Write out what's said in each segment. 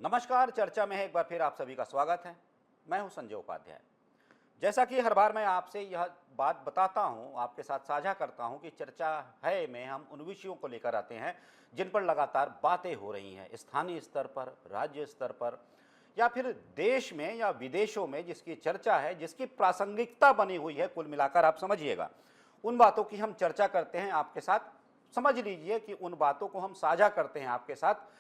नमस्कार। चर्चा में एक बार फिर आप सभी का स्वागत है। मैं हूं संजय उपाध्याय। जैसा कि हर बार मैं आपसे यह बात बताता हूं, आपके साथ साझा करता हूं कि चर्चा है में हम उन विषयों को लेकर आते हैं जिन पर लगातार बातें हो रही हैं, स्थानीय स्तर पर, राज्य स्तर पर या फिर देश में या विदेशों में, जिसकी चर्चा है, जिसकी प्रासंगिकता बनी हुई है। कुल मिलाकर आप समझिएगा, उन बातों की हम चर्चा करते हैं आपके साथ। समझ लीजिए कि उन बातों को हम साझा करते हैं आपके साथ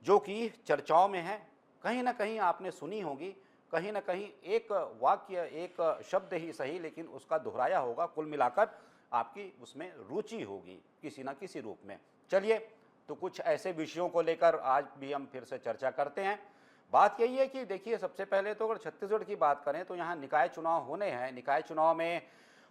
जो कि चर्चाओं में है। कहीं ना कहीं आपने सुनी होगी, कहीं ना कहीं एक वाक्य, एक शब्द ही सही, लेकिन उसका दोहराया होगा। कुल मिलाकर आपकी उसमें रुचि होगी किसी ना किसी रूप में। चलिए, तो कुछ ऐसे विषयों को लेकर आज भी हम फिर से चर्चा करते हैं। बात यही है कि देखिए, सबसे पहले तो अगर छत्तीसगढ़ की बात करें तो यहाँ निकाय चुनाव होने हैं। निकाय चुनाव में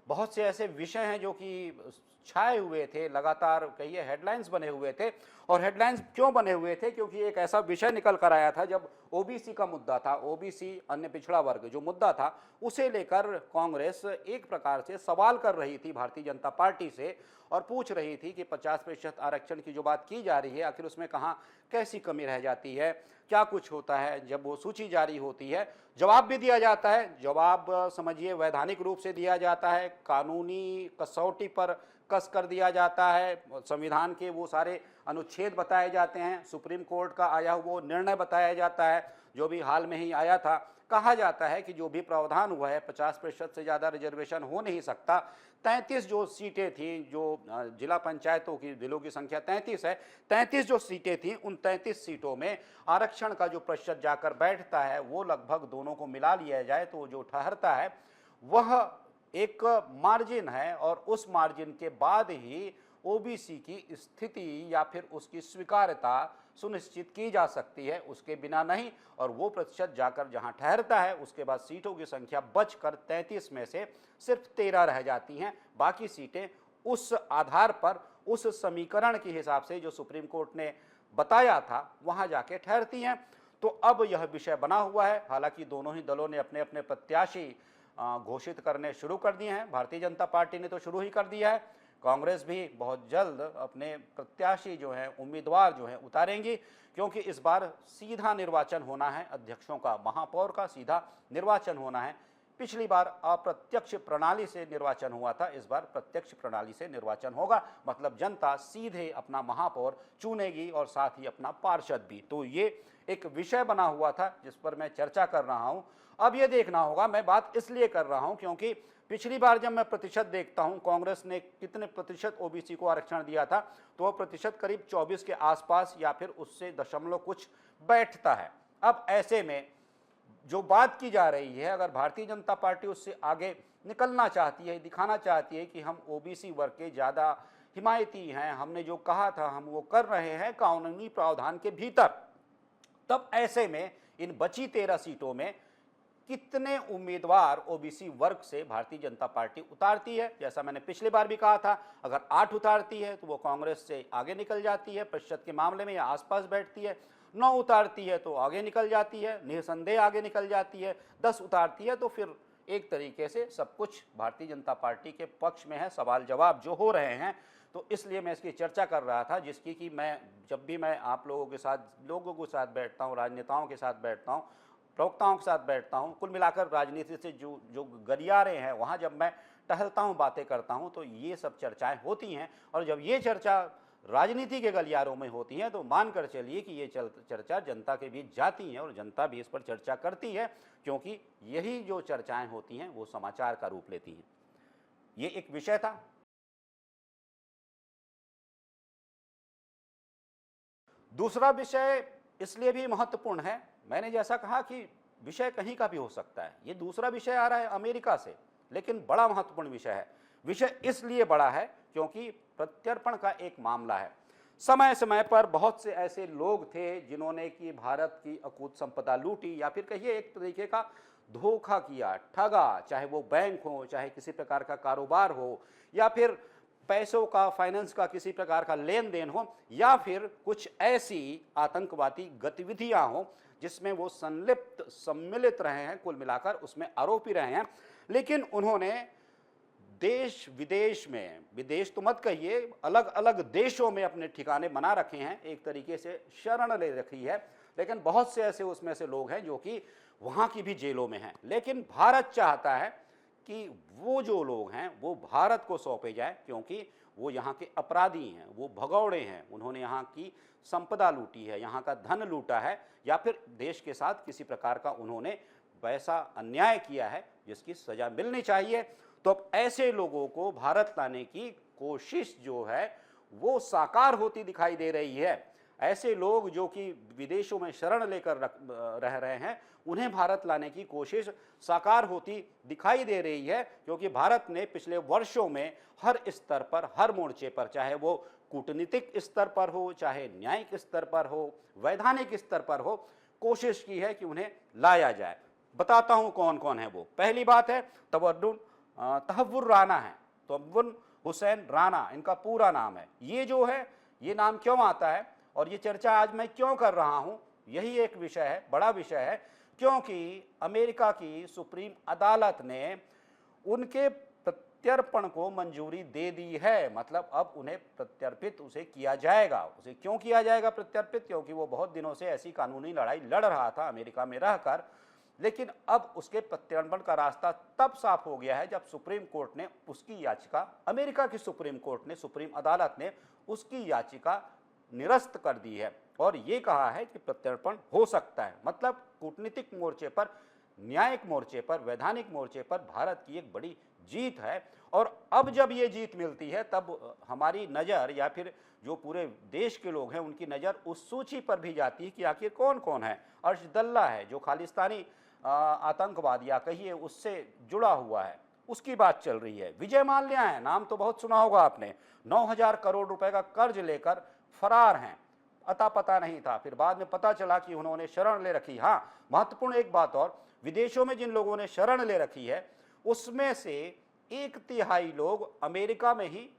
बहुत से ऐसे विषय हैं जो कि छाए हुए थे, लगातार कहिए हेडलाइंस बने हुए थे। और हेडलाइंस क्यों बने हुए थे? क्योंकि एक ऐसा विषय निकल कर आया था, जब ओबीसी का मुद्दा था, ओबीसी अन्य पिछड़ा वर्ग जो मुद्दा था, उसे लेकर कांग्रेस एक प्रकार से सवाल कर रही थी भारतीय जनता पार्टी से और पूछ रही थी कि 50% आरक्षण की जो बात की जा रही है, आखिर उसमें कहाँ कैसी कमी रह जाती है, क्या कुछ होता है जब वो सूची जारी होती है। जवाब भी दिया जाता है। जवाब समझिए वैधानिक रूप से दिया जाता है, कानूनी कसौटी पर कस कर दिया जाता है, संविधान के वो सारे अनुच्छेद बताए जाते हैं, सुप्रीम कोर्ट का आया वो निर्णय बताया जाता है जो भी हाल में ही आया था। कहा जाता है कि जो भी प्रावधान हुआ है, 50% से ज़्यादा रिजर्वेशन हो नहीं सकता। 33 जो सीटें थी, जो जिला पंचायतों की जिलों की संख्या 33 है, 33 जो सीटें थी, उन 33 सीटों में आरक्षण का जो प्रतिशत जाकर बैठता है वो लगभग दोनों को मिला लिया जाए तो जो ठहरता है वह एक मार्जिन है। और उस मार्जिन के बाद ही ओबीसी की स्थिति या फिर उसकी स्वीकार्यता सुनिश्चित की जा सकती है, उसके बिना नहीं। और वो प्रतिशत जाकर जहां ठहरता है उसके बाद सीटों की संख्या बचकर 33 में से सिर्फ 13 रह जाती हैं। बाकी सीटें उस आधार पर, उस समीकरण के हिसाब से जो सुप्रीम कोर्ट ने बताया था, वहां जाके ठहरती हैं। तो अब यह विषय बना हुआ है। हालांकि दोनों ही दलों ने अपने अपने प्रत्याशी घोषित करने शुरू कर दिए हैं। भारतीय जनता पार्टी ने तो शुरू ही कर दिया है, कांग्रेस भी बहुत जल्द अपने प्रत्याशी जो हैं, उम्मीदवार जो हैं, उतारेंगी। क्योंकि इस बार सीधा निर्वाचन होना है अध्यक्षों का, महापौर का सीधा निर्वाचन होना है। पिछली बार अप्रत्यक्ष प्रणाली से निर्वाचन हुआ था, इस बार प्रत्यक्ष प्रणाली से निर्वाचन होगा। मतलब जनता सीधे अपना महापौर चुनेगी और साथ ही अपना पार्षद भी। तो ये एक विषय बना हुआ था जिस पर मैं चर्चा कर रहा हूं। अब ये देखना होगा, मैं बात इसलिए कर रहा हूं क्योंकि पिछली बार जब मैं प्रतिशत देखता हूं, कांग्रेस ने कितने प्रतिशत ओबीसी को आरक्षण दिया था, तो वह प्रतिशत करीब 24 के आसपास या फिर उससे दशमलव कुछ बैठता है। अब ऐसे में जो बात की जा रही है, अगर भारतीय जनता पार्टी उससे आगे निकलना चाहती है, दिखाना चाहती है कि हम ओबीसी वर्ग के ज़्यादा हिमायती हैं, हमने जो कहा था हम वो कर रहे हैं कानूनी प्रावधान के भीतर, तब ऐसे में इन बची 13 सीटों में कितने उम्मीदवार ओबीसी वर्ग से भारतीय जनता पार्टी उतारती है। जैसा मैंने पिछली बार भी कहा था, अगर 8 उतारती है तो वो कांग्रेस से आगे निकल जाती है, प्रतिशत के मामले में या आसपास बैठती है। 9 उतारती है तो आगे निकल जाती है, निसंदेह आगे निकल जाती है। 10 उतारती है तो फिर एक तरीके से सब कुछ भारतीय जनता पार्टी के पक्ष में है, सवाल जवाब जो हो रहे हैं। तो इसलिए मैं इसकी चर्चा कर रहा था, जिसकी कि मैं जब भी मैं आप लोगों के साथ बैठता हूँ, राजनेताओं के साथ बैठता हूँ, प्रवक्ताओं के साथ बैठता हूं, कुल मिलाकर राजनीति से जो जो गलियारे हैं वहां जब मैं टहलता हूं, बातें करता हूं, तो ये सब चर्चाएं होती हैं। और जब ये चर्चा राजनीति के गलियारों में होती है तो मानकर चलिए कि ये चर्चा जनता के बीच जाती है और जनता भी इस पर चर्चा करती है, क्योंकि यही जो चर्चाएं होती हैं वो समाचार का रूप लेती हैं। ये एक विषय था। दूसरा विषय इसलिए भी महत्वपूर्ण है, मैंने जैसा कहा कि विषय कहीं का भी हो सकता है। ये दूसरा विषय आ रहा है अमेरिका से, लेकिन बड़ा महत्वपूर्ण विषय है। विषय इसलिए बड़ा है क्योंकि प्रत्यर्पण का एक मामला है। समय समय पर बहुत से ऐसे लोग थे जिन्होंने कि भारत की अकूत संपदा लूटी, या फिर कहिए एक तरीके का धोखा किया, ठगा, चाहे वो बैंक हो, चाहे किसी प्रकार का कारोबार हो, या फिर पैसों का, फाइनेंस का किसी प्रकार का लेन देन हो, या फिर कुछ ऐसी आतंकवादी गतिविधियां हो जिसमें वो संलिप्त, सम्मिलित रहे हैं, कुल मिलाकर उसमें आरोपी रहे हैं। लेकिन उन्होंने देश विदेश में, विदेश तो मत कहिए, अलग अलग देशों में अपने ठिकाने बना रखे हैं, एक तरीके से शरण ले रखी है। लेकिन बहुत से ऐसे उसमें से लोग हैं जो कि वहाँ की भी जेलों में हैं। लेकिन भारत चाहता है कि वो जो लोग हैं वो भारत को सौंपे जाए, क्योंकि वो यहाँ के अपराधी हैं, वो भगौड़े हैं, उन्होंने यहाँ की संपदा लूटी है, यहाँ का धन लूटा है, या फिर देश के साथ किसी प्रकार का उन्होंने वैसा अन्याय किया है जिसकी सज़ा मिलनी चाहिए। तो अब ऐसे लोगों को भारत लाने की कोशिश जो है वो साकार होती दिखाई दे रही है। ऐसे लोग जो कि विदेशों में शरण लेकर रह रहे हैं, उन्हें भारत लाने की कोशिश साकार होती दिखाई दे रही है, क्योंकि भारत ने पिछले वर्षों में हर स्तर पर, हर मोर्चे पर, चाहे वो कूटनीतिक स्तर पर हो, चाहे न्यायिक स्तर पर हो, वैधानिक स्तर पर हो, कोशिश की है कि उन्हें लाया जाए। बताता हूं कौन कौन है वो। पहली बात है तहव्वुर राना है, तहव्वुर हुसैन राना इनका पूरा नाम है। ये जो है, ये नाम क्यों आता है और ये चर्चा आज मैं क्यों कर रहा हूं, यही एक विषय है, बड़ा विषय है, क्योंकि अमेरिका की सुप्रीम अदालत ने उनके प्रत्यर्पण को मंजूरी दे दी है। मतलब अब उन्हें प्रत्यर्पित उसे किया जाएगा। उसे क्यों किया जाएगा प्रत्यर्पित? क्योंकि वो बहुत दिनों से ऐसी कानूनी लड़ाई लड़ रहा था अमेरिका में रहकर, लेकिन अब उसके प्रत्यर्पण का रास्ता तब साफ हो गया है जब सुप्रीम कोर्ट ने उसकी याचिका, अमेरिका की सुप्रीम कोर्ट ने, सुप्रीम अदालत ने उसकी याचिका निरस्त कर दी है और ये कहा है कि प्रत्यर्पण हो सकता है। मतलब कूटनीतिक मोर्चे पर, न्यायिक मोर्चे पर, वैधानिक मोर्चे पर भारत की एक बड़ी जीत है। और अब जब ये जीत मिलती है तब हमारी नज़र, या फिर जो पूरे देश के लोग हैं उनकी नज़र उस सूची पर भी जाती है कि आखिर कौन कौन है। अर्शदुल्ला है जो खालिस्तानी आतंकवाद या कहिए उससे जुड़ा हुआ है, उसकी बात चल रही है। विजय माल्या है, नाम तो बहुत सुना होगा आपने, 9,000 करोड़ रुपए का कर्ज लेकर फरार हैं, अता पता नहीं था, फिर बाद में पता चला कि उन्होंने शरण ले रखी। हाँ, महत्वपूर्ण एक बात और, विदेशों में जिन लोगों ने शरण ले रखी है उसमें से 1/3 लोग अमेरिका में ही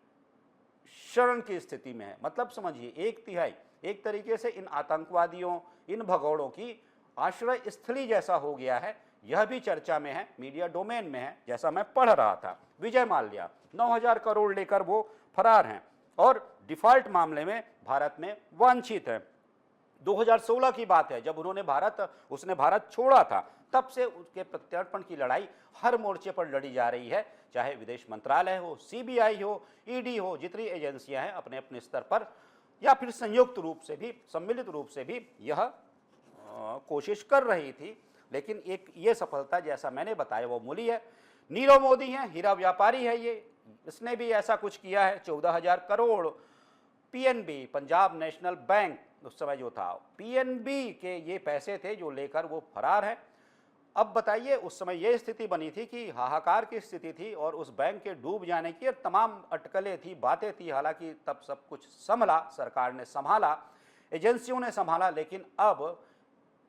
शरण की स्थिति में है। मतलब समझिए 1/3, एक तरीके से इन आतंकवादियों, इन भगौड़ों की आश्रय स्थली जैसा हो गया है। यह भी चर्चा में है, मीडिया डोमेन में है, जैसा मैं पढ़ रहा था। विजय माल्या 9,000 करोड़ लेकर वो फरार हैं और डिफॉल्ट मामले में भारत में वांछित है। 2016 की बात है, जब उसने भारत छोड़ा था, तब से उसके प्रत्यर्पण की लड़ाई हर मोर्चे पर लड़ी जा रही है, चाहे विदेश मंत्रालय हो, सीबीआई हो, ईडी हो, जितनी एजेंसियां हैं अपने अपने स्तर पर, या फिर संयुक्त रूप से भी, सम्मिलित रूप से भी यह कोशिश कर रही थी। लेकिन एक ये सफलता, जैसा मैंने बताया, वो मूली है। नीरव मोदी है, हीरा व्यापारी है, इसने भी ऐसा कुछ किया है। 14,000 crore PNB, Punjab national bank उस समय जो था, पीएनबी के ये पैसे थे जो लेकर वो फरार है। अब बताइए, उस समय ये स्थिति बनी थी कि हाहाकार की स्थिति थी और उस बैंक के डूब जाने की तमाम अटकलें थी, बातें थी। हालांकि तब सब कुछ संभला, सरकार ने संभाला, एजेंसियों ने संभाला, लेकिन अब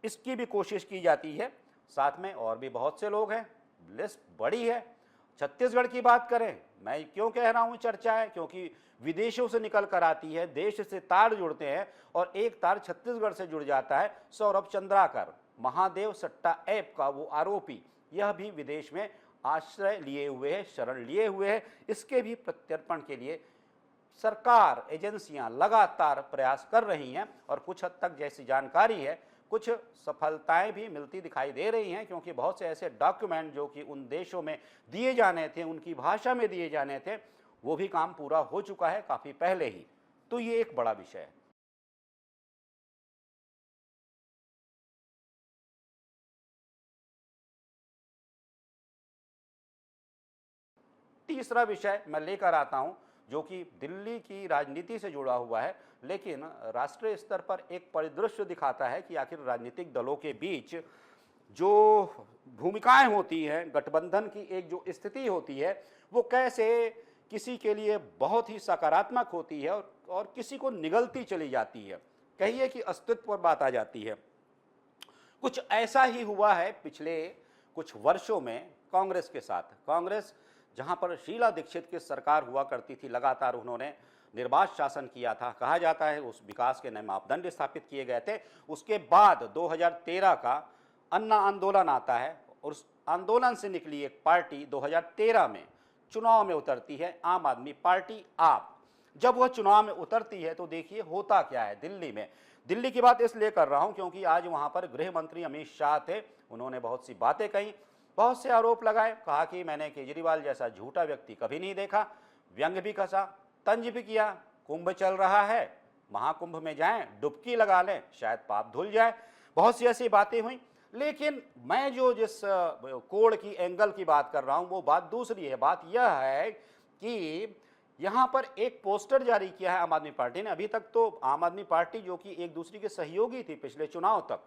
इसकी भी कोशिश की जाती है। साथ में और भी बहुत से लोग हैं, लिस्ट बड़ी है। छत्तीसगढ़ की बात करें, मैं क्यों कह रहा हूँ चर्चा है, क्योंकि विदेशों से निकल कर आती है, देश से तार जुड़ते हैं और एक तार छत्तीसगढ़ से जुड़ जाता है। सौरभ चंद्राकर, महादेव सट्टा ऐप का वो आरोपी, यह भी विदेश में आश्रय लिए हुए है, शरण लिए हुए है। इसके भी प्रत्यर्पण के लिए सरकार, एजेंसियां लगातार प्रयास कर रही हैं और कुछ हद तक, जैसी जानकारी है, कुछ सफलताएं भी मिलती दिखाई दे रही हैं, क्योंकि बहुत से ऐसे डॉक्यूमेंट जो कि उन देशों में दिए जाने थे, उनकी भाषा में दिए जाने थे, वो भी काम पूरा हो चुका है काफ़ी पहले ही। तो ये एक बड़ा विषय है। तीसरा विषय मैं लेकर आता हूं जो कि दिल्ली की राजनीति से जुड़ा हुआ है, लेकिन राष्ट्रीय स्तर पर एक परिदृश्य दिखाता है कि आखिर राजनीतिक दलों के बीच जो भूमिकाएं होती हैं, गठबंधन की एक जो स्थिति होती है, वो कैसे किसी के लिए बहुत ही सकारात्मक होती है और किसी को निगलती चली जाती है। कहिए कि अस्तित्व पर बात आ जाती है। कुछ ऐसा ही हुआ है पिछले कुछ वर्षों में कांग्रेस के साथ। कांग्रेस, जहां पर शीला दीक्षित की सरकार हुआ करती थी, लगातार उन्होंने निर्बाध शासन किया था, कहा जाता है उस विकास के नए मापदंड स्थापित किए गए थे। उसके बाद 2013 का अन्ना आंदोलन आता है और उस आंदोलन से निकली एक पार्टी 2013 में चुनाव में उतरती है, आम आदमी पार्टी, आप। जब वह चुनाव में उतरती है तो देखिए होता क्या है दिल्ली में। दिल्ली की बात इसलिए कर रहा हूं क्योंकि आज वहां पर गृह मंत्री अमित शाह थे। उन्होंने बहुत सी बातें कही, बहुत से आरोप लगाए, कहा कि मैंने केजरीवाल जैसा झूठा व्यक्ति कभी नहीं देखा, व्यंग भी कसा, तंज भी किया। कुंभ चल रहा है, महाकुंभ में जाएं, डुबकी लगा लें, शायद पाप धुल जाए। बहुत सी ऐसी बातें हुई। लेकिन मैं जो जिस कोण की, एंगल की बात कर रहा हूं, वो बात दूसरी है। बात यह है कि यहां पर एक पोस्टर जारी किया है आम आदमी पार्टी ने। अभी तक तो आम आदमी पार्टी, जो कि एक दूसरे के सहयोगी थी पिछले चुनाव तक,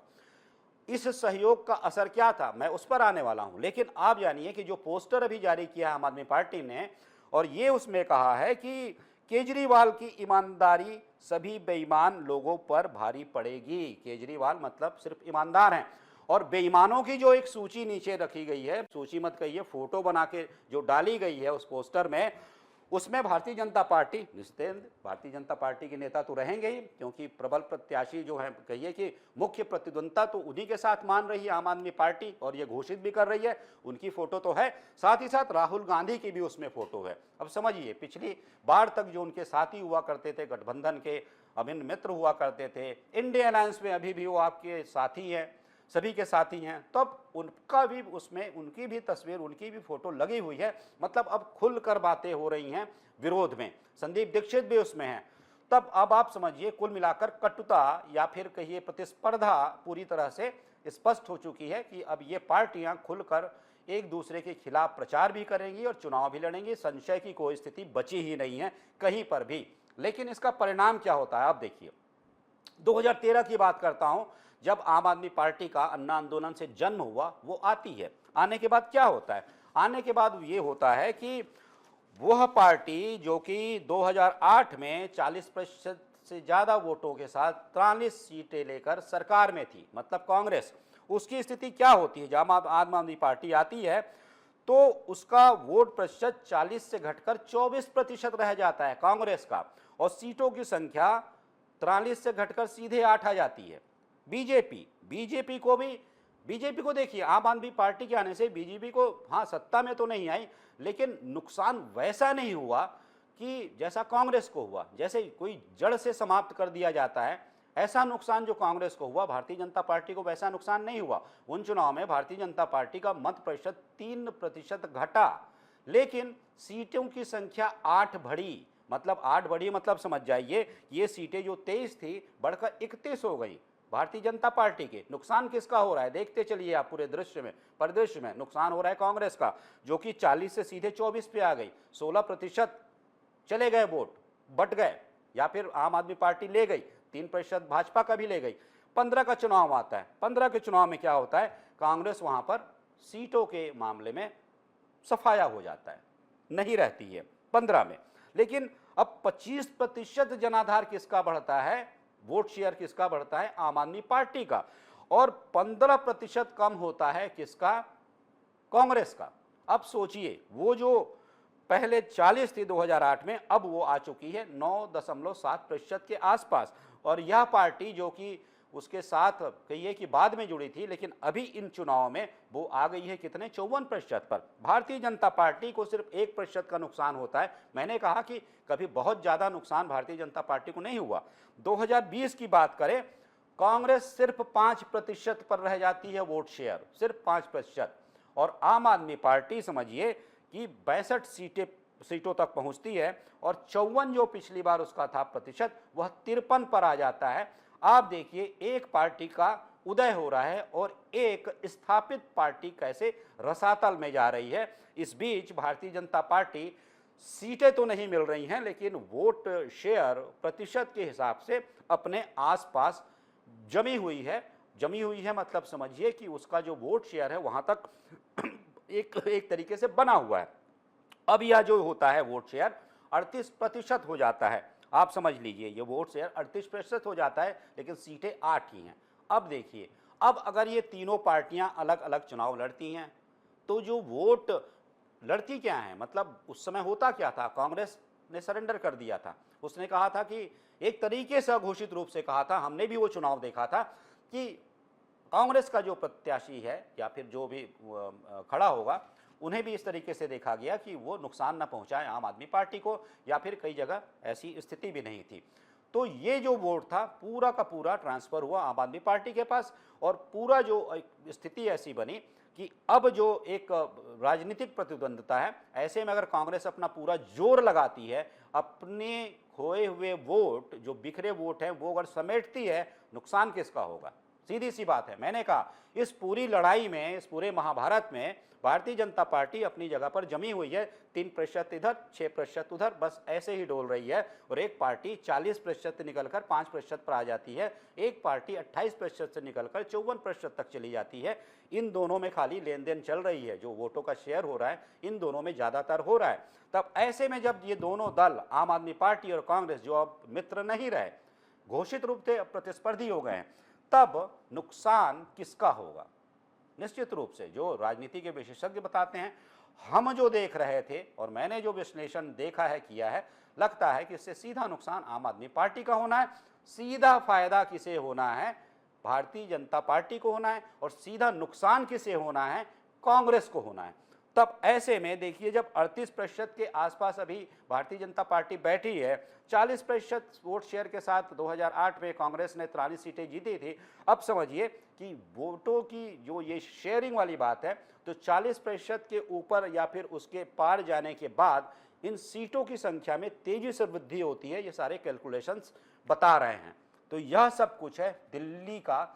इस सहयोग का असर क्या था मैं उस पर आने वाला हूं। लेकिन आप जानिए कि जो पोस्टर अभी जारी किया है आम आदमी पार्टी ने, और ये उसमें कहा है कि केजरीवाल की ईमानदारी सभी बेईमान लोगों पर भारी पड़ेगी। केजरीवाल मतलब सिर्फ ईमानदार हैं, और बेईमानों की जो एक सूची नीचे रखी गई है, सूची मत कहिए, फोटो बना के जो डाली गई है उस पोस्टर में, उसमें भारतीय जनता पार्टी, निश्चित भारतीय जनता पार्टी के नेता तो रहेंगे ही, क्योंकि प्रबल प्रत्याशी जो है, कहिए कि मुख्य प्रतिद्वंद्विता तो उन्हीं के साथ मान रही है आम आदमी पार्टी, और ये घोषित भी कर रही है, उनकी फोटो तो है। साथ ही साथ राहुल गांधी की भी उसमें फोटो है। अब समझिए, पिछली बार तक जो उनके साथी हुआ करते थे, गठबंधन के अभिन्न मित्र हुआ करते थे, इंडिया अलायंस में अभी भी वो आपके साथी हैं, सभी के साथी हैं, तब उनका भी उसमें, उनकी भी तस्वीर, उनकी भी फोटो लगी हुई है। मतलब अब खुलकर बातें हो रही हैं विरोध में। संदीप दीक्षित भी उसमें हैं। तब अब आप समझिए, कुल मिलाकर कटुता या फिर कहिए प्रतिस्पर्धा पूरी तरह से स्पष्ट हो चुकी है कि अब ये पार्टियां खुलकर एक दूसरे के खिलाफ प्रचार भी करेंगी और चुनाव भी लड़ेंगी। संशय की कोई स्थिति बची ही नहीं है कहीं पर भी। लेकिन इसका परिणाम क्या होता है आप देखिए। 2013 की बात करता हूं, जब आम आदमी पार्टी का अन्ना आंदोलन से जन्म हुआ, वो आती है। आने के बाद क्या होता है? आने के बाद ये होता है कि वह पार्टी जो कि 2008 में 40% से ज़्यादा वोटों के साथ 43 सीटें लेकर सरकार में थी, मतलब कांग्रेस, उसकी स्थिति क्या होती है? जब आम आदमी पार्टी आती है तो उसका वोट प्रतिशत 40 से घटकर 24% रह जाता है कांग्रेस का, और सीटों की संख्या 43 से घटकर सीधे 8 आ जाती है। बीजेपी को देखिए, आम आदमी पार्टी के आने से बीजेपी को, हाँ, सत्ता में तो नहीं आई, लेकिन नुकसान वैसा नहीं हुआ कि जैसा कांग्रेस को हुआ। जैसे कोई जड़ से समाप्त कर दिया जाता है, ऐसा नुकसान जो कांग्रेस को हुआ, भारतीय जनता पार्टी को वैसा नुकसान नहीं हुआ। उन चुनाव में भारतीय जनता पार्टी का मत प्रतिशत 3% घटा, लेकिन सीटों की संख्या 8 बढ़ी। मतलब 8 बढ़ी, मतलब समझ जाइए, ये सीटें जो 23 थी बढ़कर 31 हो गई भारतीय जनता पार्टी के। नुकसान किसका हो रहा है? देखते चलिए आप पूरे परिदृश्य में नुकसान हो रहा है कांग्रेस का, जो कि 40 से सीधे 24 पे आ गई। 16% चले गए वोट, बट गए, या फिर आम आदमी पार्टी ले गई, 3% भाजपा का भी ले गई। 15 का चुनाव आता है। 15 के चुनाव में क्या होता है? कांग्रेस वहां पर सीटों के मामले में सफाया हो जाता है, नहीं रहती है 15 में। लेकिन अब 25% जनाधार किसका बढ़ता है? वोट शेयर किसका बढ़ता है? आम आदमी पार्टी का। और 15% कम होता है किसका? कांग्रेस का। अब सोचिए, वो जो पहले 40 थी 2008 में, अब वो आ चुकी है 9.7% के आसपास। और यह पार्टी जो कि उसके साथ कहिए कि बाद में जुड़ी थी, लेकिन अभी इन चुनाव में वो आ गई है कितने? 54% पर। भारतीय जनता पार्टी को सिर्फ 1% का नुकसान होता है। मैंने कहा कि कभी बहुत ज्यादा नुकसान भारतीय जनता पार्टी को नहीं हुआ। 2020 की बात करें, कांग्रेस सिर्फ 5% पर रह जाती है वोट शेयर, सिर्फ 5%, और आम आदमी पार्टी समझिए कि 62 सीटों तक पहुंचती है, और 54 जो पिछली बार उसका था प्रतिशत, वह 53 पर आ जाता है। आप देखिए, एक पार्टी का उदय हो रहा है और एक स्थापित पार्टी कैसे रसातल में जा रही है। इस बीच भारतीय जनता पार्टी, सीटें तो नहीं मिल रही हैं, लेकिन वोट शेयर प्रतिशत के हिसाब से अपने आसपास जमी हुई है। मतलब समझिए कि उसका जो वोट शेयर है वहां तक एक तरीके से बना हुआ है। अब यह जो होता है वोट शेयर 38% हो जाता है। आप समझ लीजिए, ये वोट शेयर 38% हो जाता है, लेकिन सीटें 8 ही हैं। अब देखिए, अब अगर ये तीनों पार्टियां अलग अलग चुनाव लड़ती हैं, तो जो वोट लड़ती क्या है? मतलब उस समय होता क्या था? कांग्रेस ने सरेंडर कर दिया था। उसने कहा था कि, एक तरीके से अघोषित रूप से कहा था, हमने भी वो चुनाव देखा था, कि कांग्रेस का जो प्रत्याशी है या फिर जो भी खड़ा होगा, उन्हें भी इस तरीके से देखा गया कि वो नुकसान न पहुंचाए आम आदमी पार्टी को, या फिर कई जगह ऐसी स्थिति भी नहीं थी। तो ये जो वोट था पूरा का पूरा ट्रांसफर हुआ आम आदमी पार्टी के पास, और पूरा जो स्थिति ऐसी बनी कि अब जो एक राजनीतिक प्रतिद्वंदता है, ऐसे में अगर कांग्रेस अपना पूरा जोर लगाती है, अपने खोए हुए वोट, जो बिखरे वोट हैं, वो अगर समेटती है, नुकसान किसका होगा? सीधी सी बात है। मैंने कहा इस पूरी लड़ाई में, इस पूरे महाभारत में भारतीय जनता पार्टी अपनी जगह पर जमी हुई है। 3% इधर, 6% उधर, बस ऐसे ही डोल रही है। और एक पार्टी 40% निकलकर 5% पर आ जाती है, एक पार्टी 28% से निकलकर 54% तक चली जाती है। इन दोनों में खाली लेन देन चल रही है, जो वोटों का शेयर हो रहा है इन दोनों में ज़्यादातर हो रहा है। तब ऐसे में जब ये दोनों दल, आम आदमी पार्टी और कांग्रेस, जो अब मित्र नहीं रहे, घोषित रूप से प्रतिस्पर्धी हो गए हैं, तब नुकसान किसका होगा? निश्चित रूप से जो राजनीति के विशेषज्ञ बताते हैं, हम जो देख रहे थे और मैंने जो विश्लेषण देखा है, किया है, लगता है कि इससे सीधा नुकसान आम आदमी पार्टी का होना है, सीधा फायदा किसे होना है? भारतीय जनता पार्टी को होना है, और सीधा नुकसान किसे होना है? कांग्रेस को होना है। तब ऐसे में देखिए, जब 38% के आसपास अभी भारतीय जनता पार्टी बैठी है, 40% वोट शेयर के साथ 2008 में कांग्रेस ने 43 सीटें जीती थी। अब समझिए कि वोटों की जो ये शेयरिंग वाली बात है, तो 40% के ऊपर या फिर उसके पार जाने के बाद इन सीटों की संख्या में तेजी से वृद्धि होती है। ये सारे कैलकुलेशंस बता रहे हैं। तो यह सब कुछ है दिल्ली का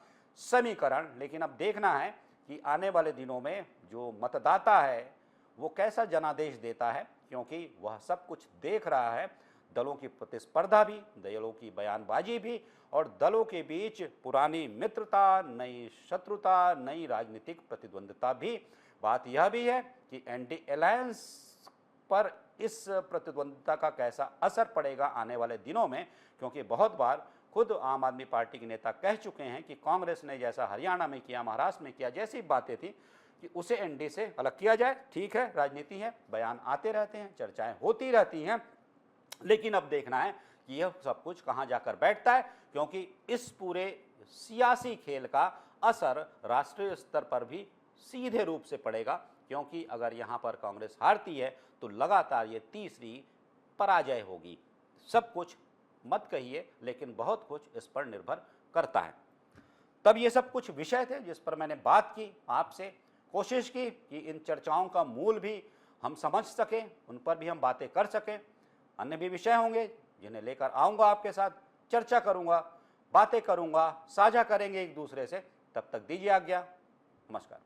समीकरण। लेकिन अब देखना है कि आने वाले दिनों में जो मतदाता है वो कैसा जनादेश देता है, क्योंकि वह सब कुछ देख रहा है। दलों की प्रतिस्पर्धा भी, दलों की बयानबाजी भी, और दलों के बीच पुरानी मित्रता, नई शत्रुता, नई राजनीतिक प्रतिद्वंदता भी। बात यह भी है कि एनडी अलायंस पर इस प्रतिद्वंदता का कैसा असर पड़ेगा आने वाले दिनों में, क्योंकि बहुत बार खुद आम आदमी पार्टी के नेता कह चुके हैं कि कांग्रेस ने जैसा हरियाणा में किया, महाराष्ट्र में किया, जैसी बातें थी कि उसे एनडी से अलग किया जाए। ठीक है, राजनीति है, बयान आते रहते हैं, चर्चाएं होती रहती हैं, लेकिन अब देखना है कि यह सब कुछ कहां जाकर बैठता है, क्योंकि इस पूरे सियासी खेल का असर राष्ट्रीय स्तर पर भी सीधे रूप से पड़ेगा। क्योंकि अगर यहां पर कांग्रेस हारती है तो लगातार ये तीसरी पराजय होगी। सब कुछ मत कहिए, लेकिन बहुत कुछ इस पर निर्भर करता है। तब ये सब कुछ विषय थे जिस पर मैंने बात की आपसे, कोशिश की कि इन चर्चाओं का मूल भी हम समझ सकें, उन पर भी हम बातें कर सकें। अन्य भी विषय होंगे जिन्हें लेकर आऊँगा, आपके साथ चर्चा करूँगा, बातें करूँगा, साझा करेंगे एक दूसरे से। तब तक दीजिए आज्ञा। नमस्कार।